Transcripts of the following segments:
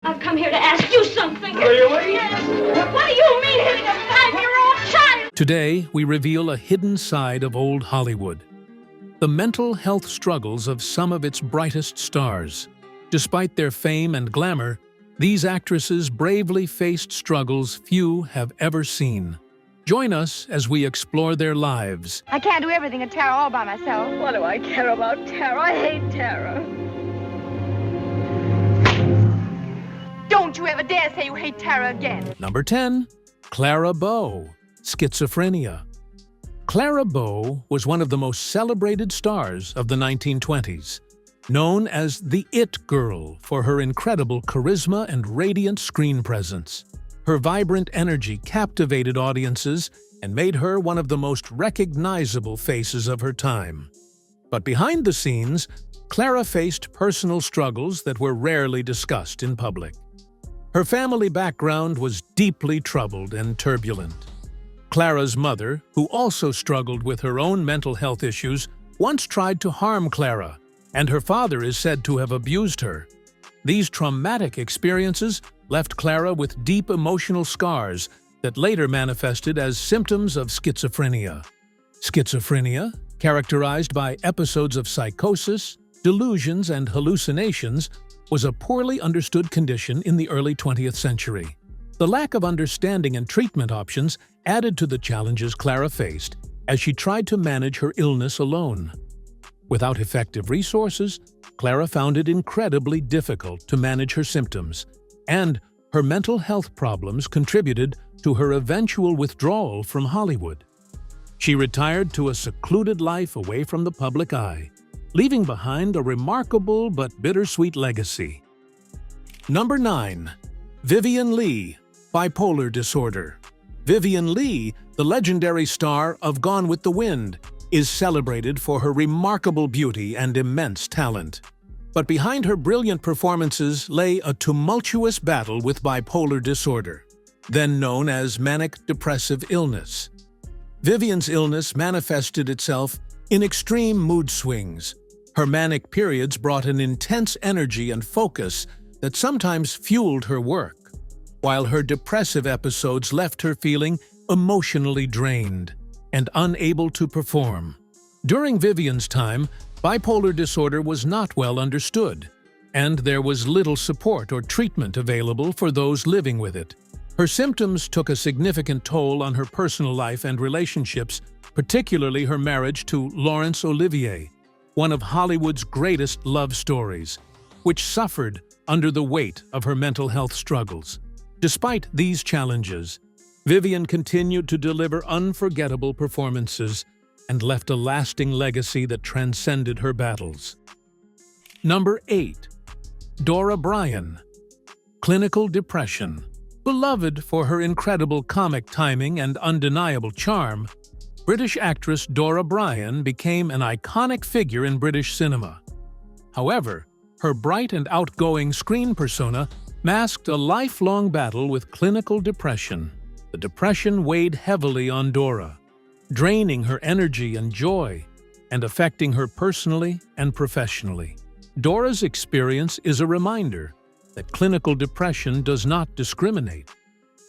I've come here to ask you something. Really? Yes. What do you mean hitting a 5-year-old child? Today, we reveal a hidden side of old Hollywood. The mental health struggles of some of its brightest stars. Despite their fame and glamour, these actresses bravely faced struggles few have ever seen. Join us as we explore their lives. I can't do everything at Tara all by myself. What do I care about Tara? I hate Tara. Don't you ever dare say you hate Tara again. Number 10. Clara Bo, schizophrenia. Clara Bo was one of the most celebrated stars of the 1920s, known as the It Girl for her incredible charisma and radiant screen presence. Her vibrant energy captivated audiences and made her one of the most recognizable faces of her time. But behind the scenes, Clara faced personal struggles that were rarely discussed in public. Her family background was deeply troubled and turbulent. Clara's mother, who also struggled with her own mental health issues, once tried to harm Clara, and her father is said to have abused her. These traumatic experiences left Clara with deep emotional scars that later manifested as symptoms of schizophrenia. Schizophrenia, characterized by episodes of psychosis, delusions, and hallucinations, was a poorly understood condition in the early 20th century. The lack of understanding and treatment options added to the challenges Clara faced as she tried to manage her illness alone. Without effective resources, Clara found it incredibly difficult to manage her symptoms, and her mental health problems contributed to her eventual withdrawal from Hollywood. She retired to a secluded life away from the public eye, leaving behind a remarkable but bittersweet legacy. Number 9. Vivian Lee, bipolar disorder. Vivian Lee, the legendary star of Gone with the Wind, is celebrated for her remarkable beauty and immense talent. But behind her brilliant performances lay a tumultuous battle with bipolar disorder, then known as manic depressive illness. Vivian's illness manifested itself in extreme mood swings. Her manic periods brought an intense energy and focus that sometimes fueled her work, while her depressive episodes left her feeling emotionally drained and unable to perform. During Vivian's time, bipolar disorder was not well understood, and there was little support or treatment available for those living with it. Her symptoms took a significant toll on her personal life and relationships, particularly her marriage to Laurence Olivier, one of Hollywood's greatest love stories, which suffered under the weight of her mental health struggles. Despite these challenges, Vivian continued to deliver unforgettable performances and left a lasting legacy that transcended her battles. Number 8. Dora Branagh, clinical depression. Beloved for her incredible comic timing and undeniable charm, British actress Dora Branagh became an iconic figure in British cinema. However, her bright and outgoing screen persona masked a lifelong battle with clinical depression. The depression weighed heavily on Dora, draining her energy and joy, and affecting her personally and professionally. Dora's experience is a reminder that clinical depression does not discriminate.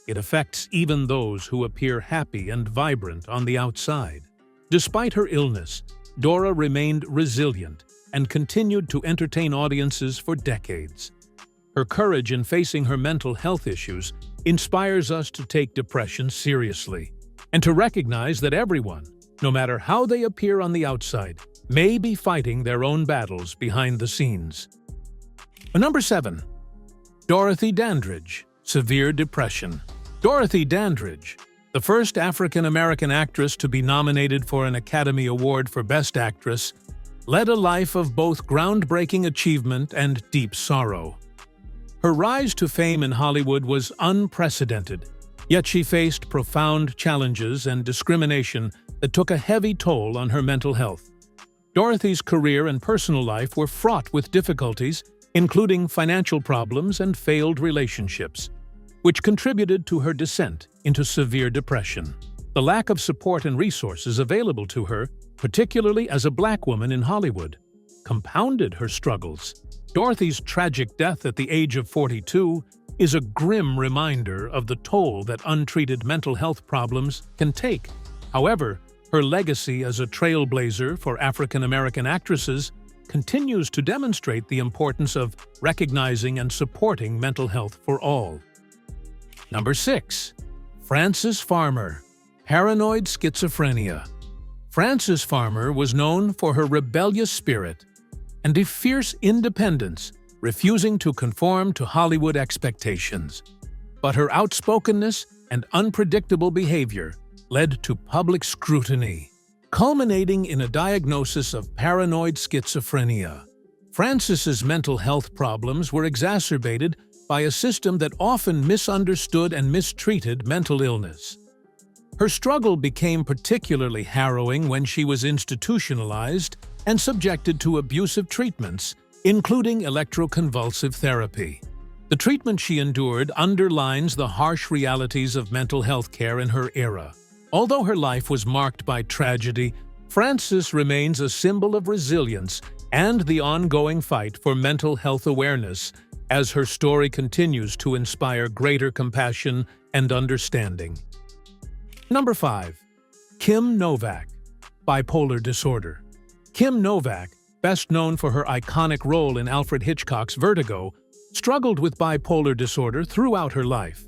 It affects even those who appear happy and vibrant on the outside. Despite her illness, Dora remained resilient and continued to entertain audiences for decades. Her courage in facing her mental health issues inspires us to take depression seriously and to recognize that everyone, no matter how they appear on the outside, may be fighting their own battles behind the scenes. Number 7. Dorothy Dandridge, severe depression. Dorothy Dandridge, the first African-American actress to be nominated for an Academy Award for Best Actress, led a life of both groundbreaking achievement and deep sorrow. Her rise to fame in Hollywood was unprecedented, yet she faced profound challenges and discrimination that took a heavy toll on her mental health. Dorothy's career and personal life were fraught with difficulties, including financial problems and failed relationships, which contributed to her descent into severe depression. The lack of support and resources available to her, particularly as a Black woman in Hollywood, compounded her struggles. Dorothy's tragic death at the age of 42 is a grim reminder of the toll that untreated mental health problems can take. However, her legacy as a trailblazer for African-American actresses continues to demonstrate the importance of recognizing and supporting mental health for all. Number 6. Frances Farmer, paranoid schizophrenia. Frances Farmer was known for her rebellious spirit and a fierce independence, refusing to conform to Hollywood expectations. But her outspokenness and unpredictable behavior led to public scrutiny, culminating in a diagnosis of paranoid schizophrenia. Frances's mental health problems were exacerbated by a system that often misunderstood and mistreated mental illness. Her struggle became particularly harrowing when she was institutionalized and subjected to abusive treatments, including electroconvulsive therapy. The treatment she endured underlines the harsh realities of mental health care in her era. Although her life was marked by tragedy, Frances remains a symbol of resilience and the ongoing fight for mental health awareness as her story continues to inspire greater compassion and understanding. Number 5. Kim Novak, bipolar disorder. Kim Novak, best known for her iconic role in Alfred Hitchcock's Vertigo, struggled with bipolar disorder throughout her life.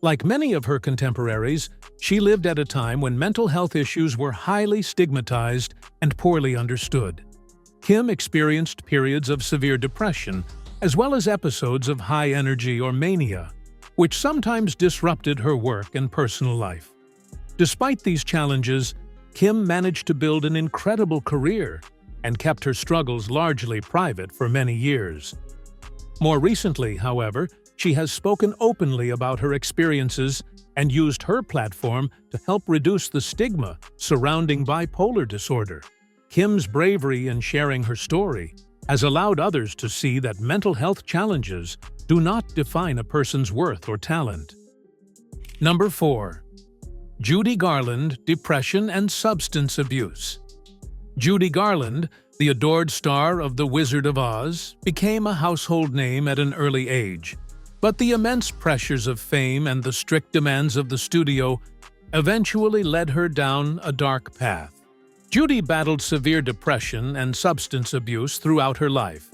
Like many of her contemporaries, she lived at a time when mental health issues were highly stigmatized and poorly understood. Kim experienced periods of severe depression, as well as episodes of high energy or mania, which sometimes disrupted her work and personal life. Despite these challenges, Kim managed to build an incredible career and kept her struggles largely private for many years. More recently, however, she has spoken openly about her experiences and used her platform to help reduce the stigma surrounding bipolar disorder. Kim's bravery in sharing her story has allowed others to see that mental health challenges do not define a person's worth or talent. Number 4. Judy Garland, depression and substance abuse. Judy Garland, the adored star of The Wizard of Oz, became a household name at an early age. But the immense pressures of fame and the strict demands of the studio eventually led her down a dark path. Judy battled severe depression and substance abuse throughout her life,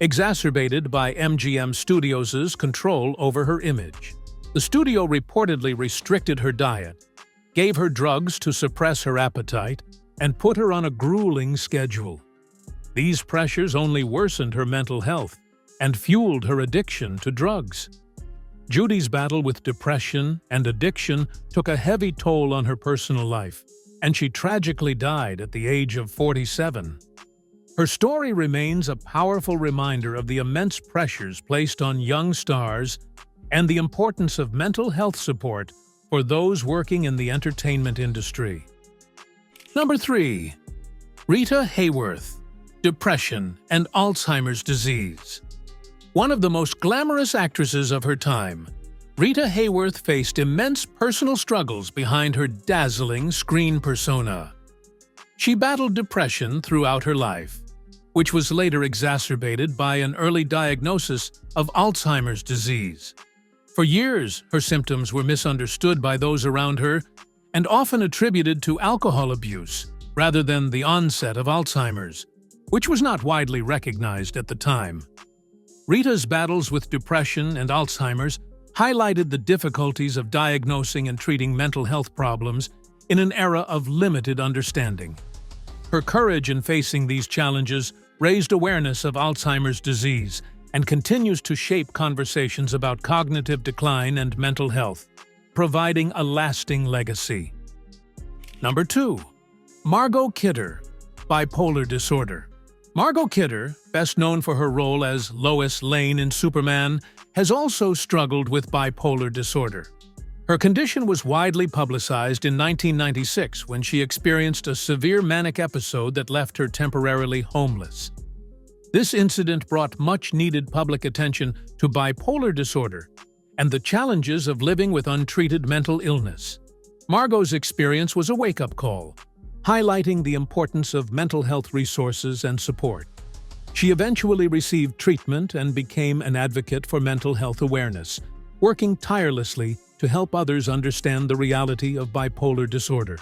exacerbated by MGM Studios' control over her image. The studio reportedly restricted her diet, gave her drugs to suppress her appetite, and put her on a grueling schedule. These pressures only worsened her mental health and fueled her addiction to drugs. Judy's battle with depression and addiction took a heavy toll on her personal life, and she tragically died at the age of 47. Her story remains a powerful reminder of the immense pressures placed on young stars and the importance of mental health support for those working in the entertainment industry. Number 3. Rita Hayworth, depression and Alzheimer's disease. One of the most glamorous actresses of her time, Rita Hayworth faced immense personal struggles behind her dazzling screen persona. She battled depression throughout her life, which was later exacerbated by an early diagnosis of Alzheimer's disease. For years, her symptoms were misunderstood by those around her and often attributed to alcohol abuse rather than the onset of Alzheimer's, which was not widely recognized at the time. Rita's battles with depression and Alzheimer's highlighted the difficulties of diagnosing and treating mental health problems in an era of limited understanding. Her courage in facing these challenges raised awareness of Alzheimer's disease and continues to shape conversations about cognitive decline and mental health, providing a lasting legacy. Number 2. Margot Kidder, bipolar disorder. Margot Kidder, best known for her role as Lois Lane in Superman, has also struggled with bipolar disorder. Her condition was widely publicized in 1996 when she experienced a severe manic episode that left her temporarily homeless. This incident brought much-needed public attention to bipolar disorder and the challenges of living with untreated mental illness. Margot's experience was a wake-up call, highlighting the importance of mental health resources and support. She eventually received treatment and became an advocate for mental health awareness, working tirelessly to help others understand the reality of bipolar disorder.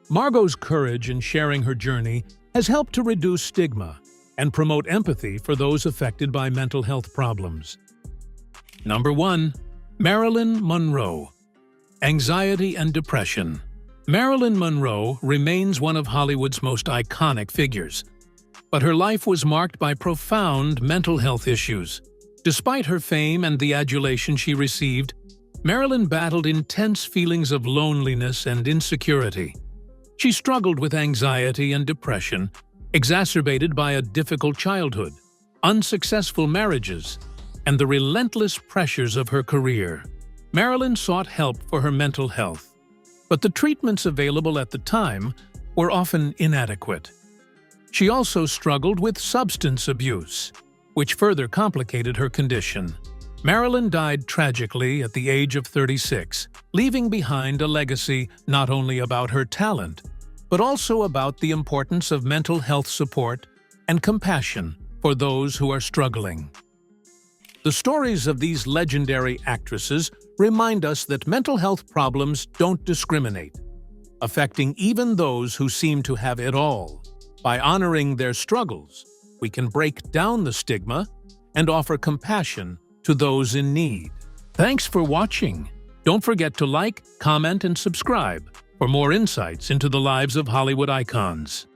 Margot's courage in sharing her journey has helped to reduce stigma and promote empathy for those affected by mental health problems. Number 1. Marilyn Monroe. Anxiety and depression. Marilyn Monroe remains one of Hollywood's most iconic figures, but her life was marked by profound mental health issues. Despite her fame and the adulation she received, Marilyn battled intense feelings of loneliness and insecurity. She struggled with anxiety and depression, exacerbated by a difficult childhood, unsuccessful marriages, and the relentless pressures of her career. Marilyn sought help for her mental health, but the treatments available at the time were often inadequate. She also struggled with substance abuse, which further complicated her condition. Marilyn died tragically at the age of 36, leaving behind a legacy not only about her talent, but also about the importance of mental health support and compassion for those who are struggling. The stories of these legendary actresses remind us that mental health problems don't discriminate, affecting even those who seem to have it all. By honoring their struggles, we can break down the stigma and offer compassion to those in need. Thanks for watching. Don't forget to like, comment, and subscribe for more insights into the lives of Hollywood icons.